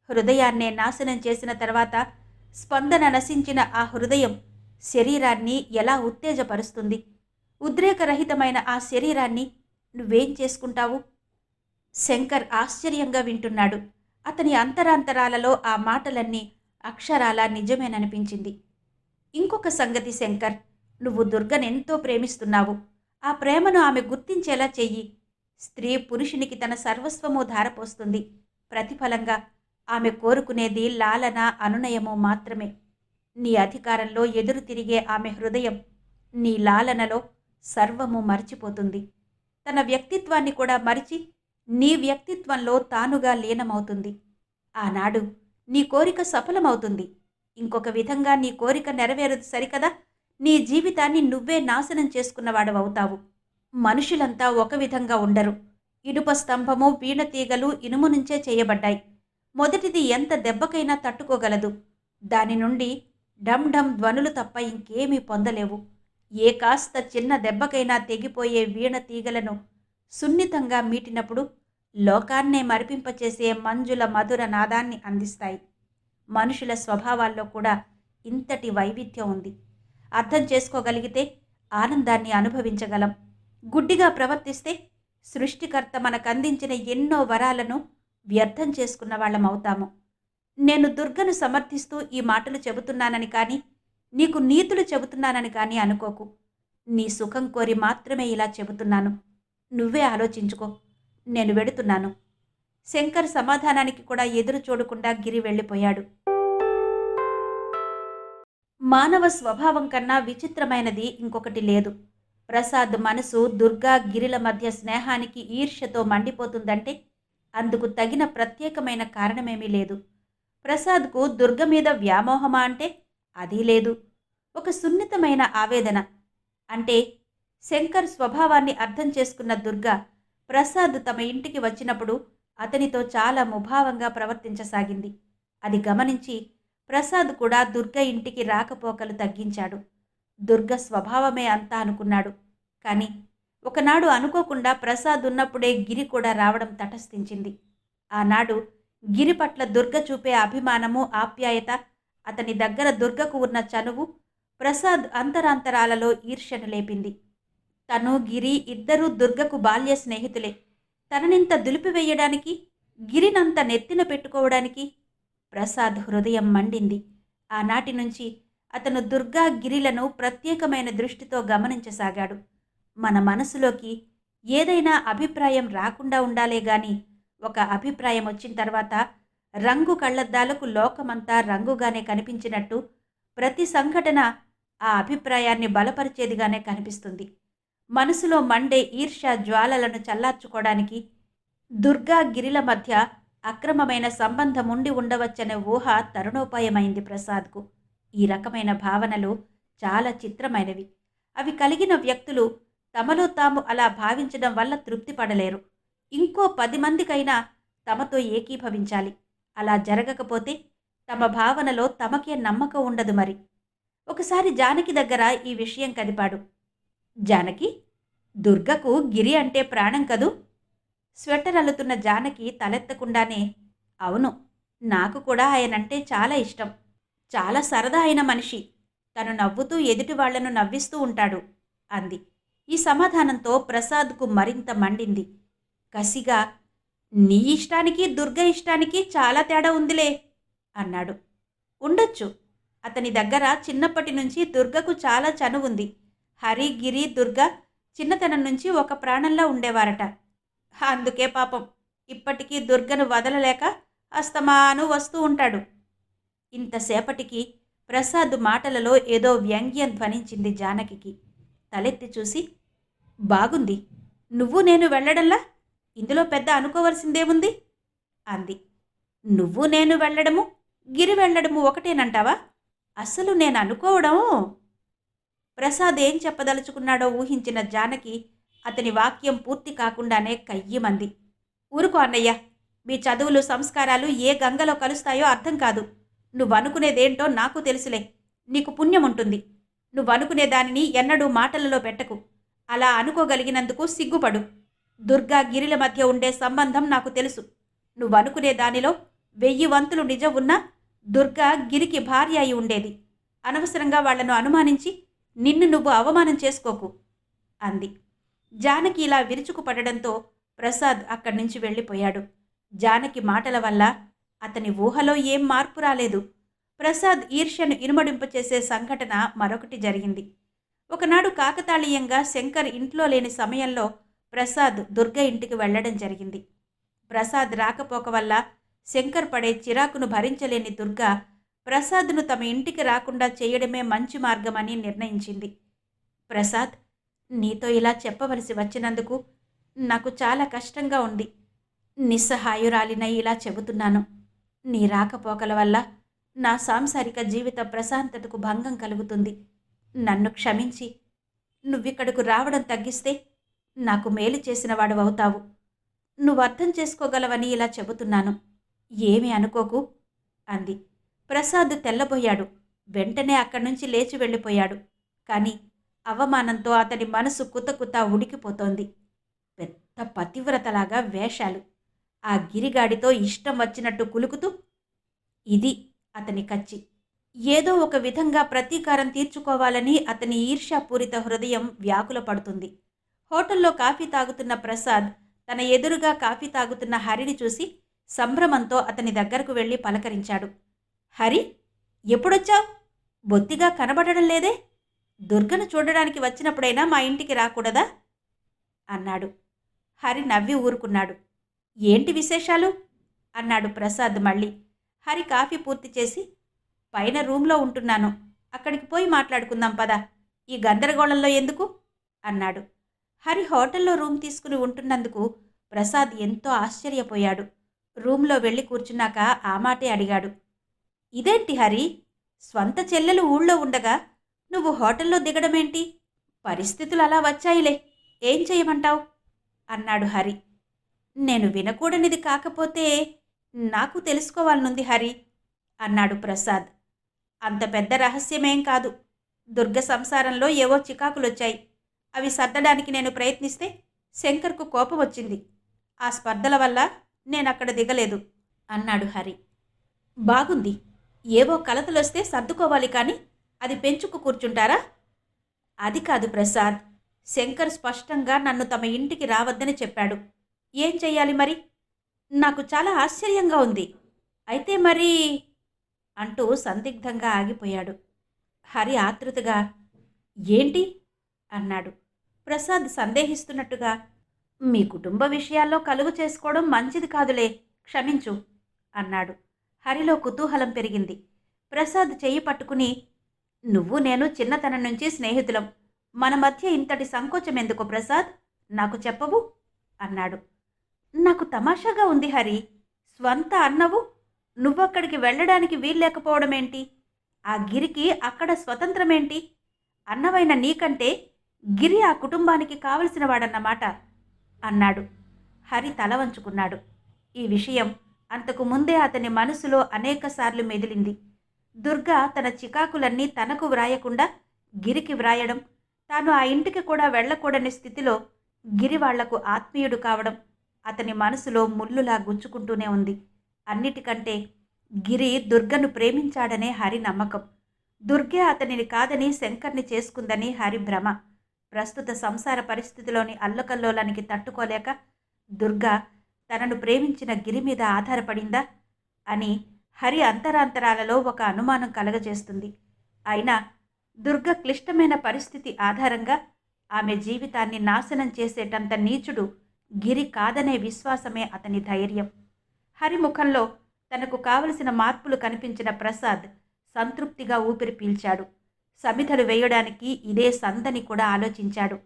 హృదయాన్నే నాశనం చేసిన తర్వాత స్పందన నశించిన ఆ హృదయం శరీరాన్ని ఎలా ఉత్తేజపరుస్తుంది? ఉద్రేకరహితమైన ఆ శరీరాన్ని నువ్వేం చేసుకుంటావు? శంకర్ ఆశ్చర్యంగా వింటున్నాడు. అతని అంతరాంతరాలలో ఆ మాటలన్నీ అక్షరాలా నిజమేననిపించింది. ఇంకొక సంగతి శంకర్, నువ్వు దుర్గనెంతో ప్రేమిస్తున్నావు. ఆ ప్రేమను ఆమె గుర్తించేలా చెయ్యి. స్త్రీ పురుషునికి తన సర్వస్వము ధారపోస్తుంది. ప్రతిఫలంగా ఆమె కోరుకునేది లాలన, అనునయము మాత్రమే. నీ అధికారంలో ఎదురు తిరిగే ఆమె హృదయం నీ లాలనలో సర్వము మరిచిపోతుంది. తన వ్యక్తిత్వాన్ని కూడా మరిచి నీ వ్యక్తిత్వంలో తానుగా లీనమవుతుంది. ఆనాడు నీ కోరిక సఫలమవుతుంది. ఇంకొక విధంగా నీ కోరిక నెరవేరదు సరికదా? నీ జీవితాన్ని నువ్వే నాశనం చేసుకున్నవాడవవుతావు. మనుషులంతా ఒక విధంగా ఉండరు. ఇనుప స్తంభము, వీణ తీగలు ఇనుము నుంచే చేయబడ్డాయి. మొదటిది ఎంత దెబ్బకైనా తట్టుకోగలదు. దాని నుండి ఢమ్ ఢమ్ ధ్వనులు తప్ప ఇంకేమీ పొందలేవు. ఏ కాస్త చిన్న దెబ్బకైనా తెగిపోయే వీణ తీగలను సున్నితంగా మీటినప్పుడు లోకాన్నే మరిపింపచేసే మంజుల మధుర నాదాన్ని అందిస్తాయి. మనుషుల స్వభావాల్లో కూడా ఇంతటి వైవిధ్యం ఉంది. అర్థం చేసుకోగలిగితే ఆనందాన్ని అనుభవించగలం. గుడ్డిగా ప్రవర్తిస్తే సృష్టికర్త మనకందించిన ఎన్నో వరాలను వ్యర్థం చేసుకున్న వాళ్ళమవుతాము. నేను దుర్గను సమర్థిస్తూ ఈ మాటలు చెబుతున్నానని కానీ, నీకు నీతులు చెబుతున్నానని కానీ అనుకోకు. నీ సుఖం కోరి మాత్రమే ఇలా చెబుతున్నాను. నువ్వే ఆలోచించుకో. నేను వెడుతున్నాను. శంకర్ సమాధానానికి కూడా ఎదురు చూడకుండా గిరి వెళ్ళిపోయాడు. మానవ స్వభావం కన్నా విచిత్రమైనది ఇంకొకటి లేదు. ప్రసాద్ మనసు దుర్గా, గిరిల మధ్య స్నేహానికి ఈర్ష్యతో మండిపోతుందంటే అందుకు తగిన ప్రత్యేకమైన కారణమేమీ లేదు. ప్రసాద్కు దుర్గ మీద వ్యామోహమా అంటే అదీ లేదు. ఒక సున్నితమైన ఆవేదన. అంటే శంకర్ స్వభావాన్ని అర్థం చేసుకున్న దుర్గ ప్రసాద్ తమ ఇంటికి వచ్చినప్పుడు అతనితో చాలా ముభావంగా ప్రవర్తించసాగింది. అది గమనించి ప్రసాద్ కూడా దుర్గ ఇంటికి రాకపోకలు తగ్గించాడు. దుర్గ స్వభావమే అంతా అనుకున్నాడు. కానీ ఒకనాడు అనుకోకుండా ప్రసాద్ ఉన్నప్పుడే గిరి కూడా రావడం తటస్థించింది. ఆనాడు గిరి పట్ల దుర్గ చూపే అభిమానము, ఆప్యాయత, అతని దగ్గర దుర్గకు ఉన్న చనువు ప్రసాద్ అంతరాంతరాలలో ఈర్ష్యను లేపింది. తను, గిరి ఇద్దరూ దుర్గకు బాల్య స్నేహితులే. తననింత దులిపివేయడానికి, గిరినంత నెత్తిన పెట్టుకోవడానికి ప్రసాద్ హృదయం మండింది. ఆనాటి నుంచి అతను దుర్గా, గిరిలను ప్రత్యేకమైన దృష్టితో గమనించసాగాడు. మన మనసులోకి ఏదైనా అభిప్రాయం రాకుండా ఉండాలే గాని ఒక అభిప్రాయం వచ్చిన తర్వాత రంగు కళ్ళద్దాలకు లోకమంతా రంగుగానే కనిపించినట్టు ప్రతి సంఘటన ఆ అభిప్రాయాన్ని బలపరిచేదిగానే కనిపిస్తుంది. మనసులో మండే ఈర్ష్య జ్వాలలను చల్లార్చుకోవడానికి దుర్గా, గిరిల మధ్య అక్రమమైన సంబంధం ఉండి ఉండవచ్చనే ఊహ తరుణోపాయమైంది ప్రసాద్కు. ఈ రకమైన భావనలు చాలా చిత్రమైనవి. అవి కలిగిన వ్యక్తులు తమలో తాము అలా భావించడం వల్ల తృప్తి పడలేరు. ఇంకో 10 మందికైనా తమతో ఏకీభవించాలి. అలా జరగకపోతే తమ భావనలో తమకే నమ్మకం ఉండదు. మరి ఒకసారి జానకి దగ్గర ఈ విషయం కదిపాడు. జానకి, దుర్గకు గిరి అంటే ప్రాణం కదూ? స్వెటర్ అల్లుతున్న జానకి తలెత్తకుండానే, అవును, నాకు కూడా ఆయనంటే చాలా ఇష్టం. చాలా సరదా అయిన మనిషి. తను నవ్వుతూ ఎదుటి వాళ్లను నవ్విస్తూ ఉంటాడు అంది. ఈ సమాధానంతో ప్రసాద్కు మరింత మండింది. కసిగా, నీ ఇష్టానికి దుర్గ ఇష్టానికి చాలా తేడా ఉందిలే అన్నాడు. ఉండొచ్చు. అతని దగ్గర చిన్నప్పటి నుంచి దుర్గకు చాలా చనువుంది. హరి, గిరి, దుర్గ చిన్నతనం నుంచి ఒక ప్రాణంలా ఉండేవారట. అందుకే పాపం ఇప్పటికీ దుర్గను వదలలేక అస్తమాను వస్తూ ఉంటాడు. ఇంతసేపటికి ప్రసాద్ మాటలలో ఏదో వ్యంగ్యం ధ్వనించింది జానకికి. తలెత్తి చూసి, బాగుంది, నువ్వు నేను వెళ్ళడంలా ఇందులో పెద్ద అనుకోవలసిందేముంది అంది. నువ్వు నేను వెళ్ళడము గిరి వెళ్ళడము ఒకటేనంటావా? అస్సలు నేను అనుకోవడం. ప్రసాద్ ఏం చెప్పదలుచుకున్నాడో ఊహించిన జానకి అతని వాక్యం పూర్తి కాకుండానే కయ్యిమంది. ఊరుకో అన్నయ్య, మీ చదువులు సంస్కారాలు ఏ గంగలో కలుస్తాయో అర్థం కాదు. నువ్వనుకునేదేంటో నాకు తెలుసులే. నీకు పుణ్యముంటుంది. నువ్వనుకునే దానిని ఎన్నడూ మాటలలో పెట్టకు. అలా అనుకోగలిగినందుకు సిగ్గుపడు. దుర్గా గిరిల మధ్య ఉండే సంబంధం నాకు తెలుసు. నువ్వనుకునే దానిలో 1000 వంతులు నిజం ఉన్నా దుర్గా గిరికి భార్య అయి ఉండేది. అనవసరంగా వాళ్లను అనుమానించి నిన్ను నువ్వు అవమానం చేసుకోకు అంది. జానకి ఇలా విరుచుకుపడడంతో ప్రసాద్ అక్కడి నుంచి వెళ్ళిపోయాడు. జానకి మాటల వల్ల అతని ఊహలో ఏం మార్పు రాలేదు. ప్రసాద్ ఈర్ష్యను ఇనుమడింపచేసే సంఘటన మరొకటి జరిగింది. ఒకనాడు కాకతాళీయంగా శంకర్ ఇంట్లో లేని సమయంలో ప్రసాద్ దుర్గ ఇంటికి వెళ్లడం జరిగింది. ప్రసాద్ రాకపోక వల్ల శంకర్ పడే చిరాకును భరించలేని దుర్గ ప్రసాద్ను తమ ఇంటికి రాకుండా చేయడమే మంచి మార్గమని నిర్ణయించింది. ప్రసాద్, నీతో ఇలా చెప్పవలసి వచ్చినందుకు నాకు చాలా కష్టంగా ఉంది. నిస్సహాయురాలినై ఇలా చెబుతున్నాను. నీ రాకపోకల వల్ల నా సాంసారిక జీవిత ప్రశాంతతకు భంగం కలుగుతుంది. నన్ను క్షమించి నువ్విక్కడకు రావడం తగ్గిస్తే నాకు మేలు చేసిన వాడవవుతావు. నువ్వు అర్థం చేసుకోగలవని ఇలా చెబుతున్నాను. ఏమీ అనుకోకు అంది. ప్రసాద్ తెల్లబోయాడు. వెంటనే అక్కడి నుంచి లేచి వెళ్ళిపోయాడు. కానీ అవమానంతో అతడి మనసు కుతకుత ఉడికిపోతోంది. పెద్ద పతివ్రతలాగా వేషాలు, ఆ గిరిగాడితో ఇష్టం వచ్చినట్టు కులుకుతూ, ఇది అతని కచ్చి. ఏదో ఒక విధంగా ప్రతీకారం తీర్చుకోవాలని అతని ఈర్ష్యాపూరిత హృదయం వ్యాకుల పడుతుంది. హోటల్లో కాఫీ తాగుతున్న ప్రసాద్ తన ఎదురుగా కాఫీ తాగుతున్న హరిని చూసి సంభ్రమంతో అతని దగ్గరకు వెళ్ళి పలకరించాడు. హరి, ఎప్పుడొచ్చావు? బొత్తిగా కనబడడం లేదే. దుర్గను చూడడానికి వచ్చినప్పుడైనా మా ఇంటికి రాకూడదా అన్నాడు. హరి నవ్వి ఊరుకున్నాడు. ఏంటి విశేషాలు అన్నాడు ప్రసాద్ మళ్ళీ. హరి కాఫీ పూర్తి చేసి, పైన రూమ్లో ఉంటున్నాను, అక్కడికి పోయి మాట్లాడుకుందాం పదా, ఈ గందరగోళంలో ఎందుకు అన్నాడు. హరి హోటల్లో రూమ్ తీసుకుని ఉంటున్నందుకు ప్రసాద్ ఎంతో ఆశ్చర్యపోయాడు. రూమ్లో వెళ్ళి కూర్చున్నాక ఆ మాటే అడిగాడు. ఇదేంటి హరి, స్వంత చెల్లెలు ఊళ్ళో ఉండగా నువ్వు హోటల్లో దిగడమేంటి? పరిస్థితులు అలా వచ్చాయిలే, ఏం చేయమంటావు అన్నాడు హరి. నేను వినకూడనిది కాకపోతే నాకు తెలుసుకోవాలనుంది హరి అన్నాడు ప్రసాద్. అంత పెద్ద రహస్యమేం కాదు. దుర్గ సంసారంలో ఏవో చికాకులొచ్చాయి. అవి సర్దడానికి నేను ప్రయత్నిస్తే శంకర్కు కోపం వచ్చింది. ఆ స్పర్ధల వల్ల నేనక్కడ దిగలేదు అన్నాడు హరి. బాగుంది, ఏవో కలతలొస్తే సర్దుకోవాలి కానీ అది పెంచుకు కూర్చుంటారా? అది కాదు ప్రసాద్, శంకర్ స్పష్టంగా నన్ను తమ ఇంటికి రావద్దని చెప్పాడు. ఏం చెయ్యాలి మరి? నాకు చాలా ఆశ్చర్యంగా ఉంది. అయితే మరి అంటూ సందిగ్ధంగా ఆగిపోయాడు. హరి ఆతృతగా ఏంటి అన్నాడు. ప్రసాద్ సందేహిస్తున్నట్టుగా, మీ కుటుంబ విషయాల్లో కలుగు చేసుకోవడం మంచిది కాదులే, క్షమించు అన్నాడు. హరిలో కుతూహలం పెరిగింది. ప్రసాద్ చెయ్యి పట్టుకుని, నువ్వు నేను చిన్నతనం నుంచి స్నేహితులం, మన మధ్య ఇంతటి సంకోచం ఎందుకు ప్రసాద్, నాకు చెప్పవు అన్నాడు. నాకు తమాషాగా ఉంది హరి, స్వంత అన్నవు నువ్వక్కడికి వెళ్ళడానికి వీల్లేకపోవడమేంటి? ఆ గిరికి అక్కడ స్వతంత్రమేంటి? అన్నవైన నీకంటే గిరి ఆ కుటుంబానికి కావలసిన వాడన్నమాట అన్నాడు. హరి తల వంచుకున్నాడు. ఈ విషయం అంతకు ముందే అతని మనసులో అనేకసార్లు మెదిలింది. దుర్గా తన చికాకులన్నీ తనకు వ్రాయకుండా గిరికి వ్రాయడం, తాను ఆ ఇంటికి కూడా వెళ్ళకూడని స్థితిలో గిరి వాళ్లకు ఆత్మీయుడు కావడం అతని మనసులో ముల్లులా గుచ్చుకుంటూనే ఉంది. అన్నిటికంటే గిరి దుర్గను ప్రేమించాడనే హరి నమ్మకం. దుర్గే అతనిని కాదని శంకర్ని చేసుకుందని హరి భ్రమ. ప్రస్తుత సంసార పరిస్థితిలోని అల్లకల్లోలానికి తట్టుకోలేక దుర్గా తనను ప్రేమించిన గిరి మీద ఆధారపడిందా అని హరి అంతరాంతరాలలో ఒక అనుమానం కలగజేస్తుంది. అయినా దుర్గ క్లిష్టమైన పరిస్థితి ఆధారంగా ఆమె జీవితాన్ని నాశనం చేసేటంత నీచుడు గిరి కాదనే విశ్వాసమే అతని ధైర్యం. హరి ముఖంలో తనకు కావలసిన మార్పులు కనిపించిన ప్రసాద్ సంతృప్తిగా ఊపిరి పీల్చాడు. సమిధలు వేయడానికి ఇదే సందని కూడా ఆలోచించాడు.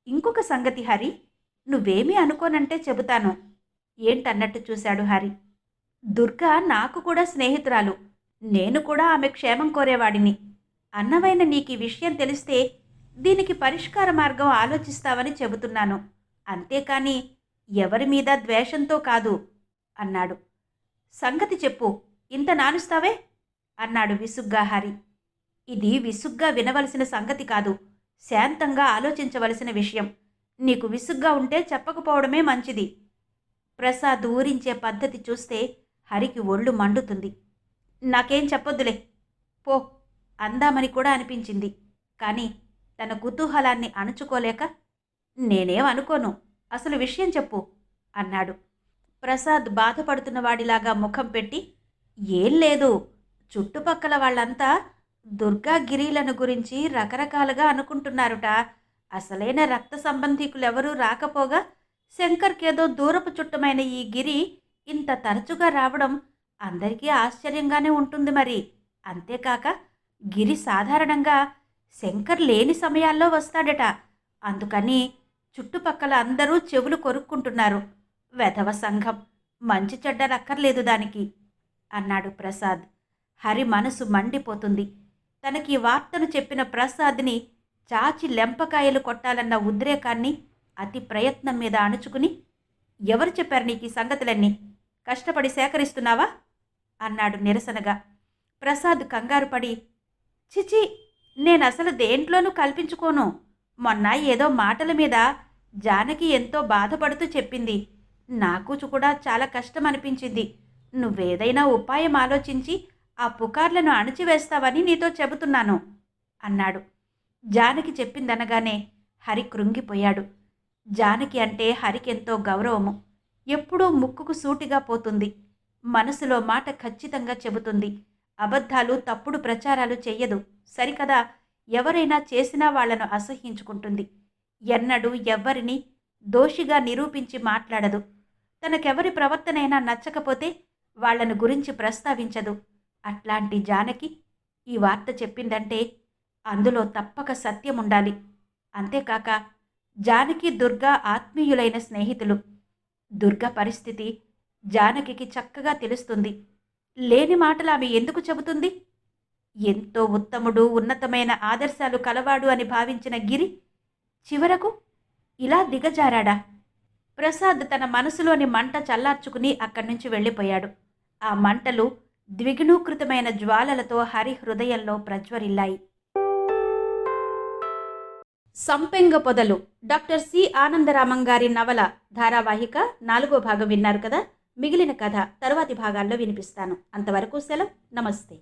ఇంకొక సంగతి హరి, నువ్వేమీ అనుకోనంటే చెబుతాను. ఏంటన్నట్టు చూశాడు హరి. దుర్గా నాకు కూడా స్నేహితురాలు. నేను కూడా ఆమె క్షేమం కోరేవాడిని. అన్నమైన నీకు ఈ విషయం తెలిస్తే దీనికి పరిష్కార మార్గం ఆలోచిస్తావని చెబుతున్నాను. అంతేకాని ఎవరి మీద ద్వేషంతో కాదు అన్నాడు. సంగతి చెప్పు, ఇంత నానుస్తావే అన్నాడు విసుగ్గా హరి. ఇది విసుగ్గా వినవలసిన సంగతి కాదు, శాంతంగా ఆలోచించవలసిన విషయం. నీకు విసుగ్గా ఉంటే చెప్పకపోవడమే మంచిది. ప్రసాద్ ఊరించే పద్ధతి చూస్తే హరికి ఒళ్ళు మండుతుంది. నాకేం చెప్పొద్దులే పో అందామని కూడా అనిపించింది. కానీ తన కుతూహలాన్ని అణుచుకోలేక నేనేం అనుకోను, అసలు విషయం చెప్పు అన్నాడు. ప్రసాద్ బాధపడుతున్నవాడిలాగా ముఖం పెట్టి ఏం లేదు, చుట్టుపక్కల వాళ్ళంతా దుర్గా గిరీలను గురించి రకరకాలుగా అనుకుంటున్నారుట. అసలైన రక్త సంబంధికులెవరూ రాకపోగా శంకర్కేదో దూరపు చుట్టమైన ఈ గిరి ఇంత తరచుగా రావడం అందరికీ ఆశ్చర్యంగానే ఉంటుంది మరి. అంతేకాక గిరి సాధారణంగా శంకర్ లేని సమయాల్లో వస్తాడట. అందుకని చుట్టుపక్కల అందరూ చెవులు కొరుక్కుంటున్నారు. వెధవ సంఘం, మంచి చెడ్డ రక్కర్లేదు దానికి అన్నాడు ప్రసాద్. హరి మనసు మండిపోతుంది. తనకి వార్తను చెప్పిన ప్రసాద్ని చాచి లెంపకాయలు కొట్టాలన్న ఉద్రేకాన్ని అతి ప్రయత్నం మీద అణుచుకుని, ఎవరు చెప్పారు నీకు ఈ సంగతులన్నీ? కష్టపడి సేకరిస్తున్నావా అన్నాడు నిరసనగా. ప్రసాద్ కంగారు పడి, చిచి, నేనసలు దేంట్లోనూ కల్పించుకోను. మొన్న ఏదో మాటల మీద జానకి ఎంతో బాధపడుతూ చెప్పింది. నాకు కూడా చాలా కష్టం అనిపించింది. నువ్వేదైనా ఉపాయం ఆలోచించి ఆ పుకార్లను అణిచివేస్తావని నీతో చెబుతున్నాను అన్నాడు. జానకి చెప్పిందనగానే హరి కృంగిపోయాడు. జానకి అంటే హరికెంతో గౌరవము. ఎప్పుడూ ముక్కుకు సూటిగా పోతుంది. మనసులో మాట ఖచ్చితంగా చెబుతుంది. అబద్ధాలు, తప్పుడు ప్రచారాలు చెయ్యదు. సరికదా, ఎవరైనా చేసినా వాళ్లను అసహ్యించుకుంటుంది. ఎన్నడూ ఎవ్వరిని దోషిగా నిరూపించి మాట్లాడదు. తనకెవరి ప్రవర్తనైనా నచ్చకపోతే వాళ్లను గురించి ప్రస్తావించదు. అట్లాంటి జానకి ఈ వార్త చెప్పిందంటే అందులో తప్పక సత్యముండాలి. అంతేకాక జానకి దుర్గా ఆత్మీయులైన స్నేహితులు. దుర్గా పరిస్థితి జానకికి చక్కగా తెలుస్తుంది. లేని మాటలు ఆమె ఎందుకు చెబుతుంది? ఎంతో ఉత్తముడు, ఉన్నతమైన ఆదర్శాలు కలవాడు అని భావించిన గిరి చివరకు ఇలా దిగజారాడా? ప్రసాద్ తన మనసులోని మంట చల్లార్చుకుని అక్కడి నుంచి వెళ్ళిపోయాడు. ఆ మంటలు ద్విగుణీకృతమైన జ్వాలలతో హరి హృదయంలో ప్రజ్వరిల్లాయి. సంపెంగ పొదలు డాక్టర్ సి ఆనందరామం గారి నవల ధారావాహిక 4వ భాగం విన్నారు కదా. మిగిలిన కథ తరువాతి భాగాల్లో వినిపిస్తాను. అంతవరకు సెలవు. నమస్తే.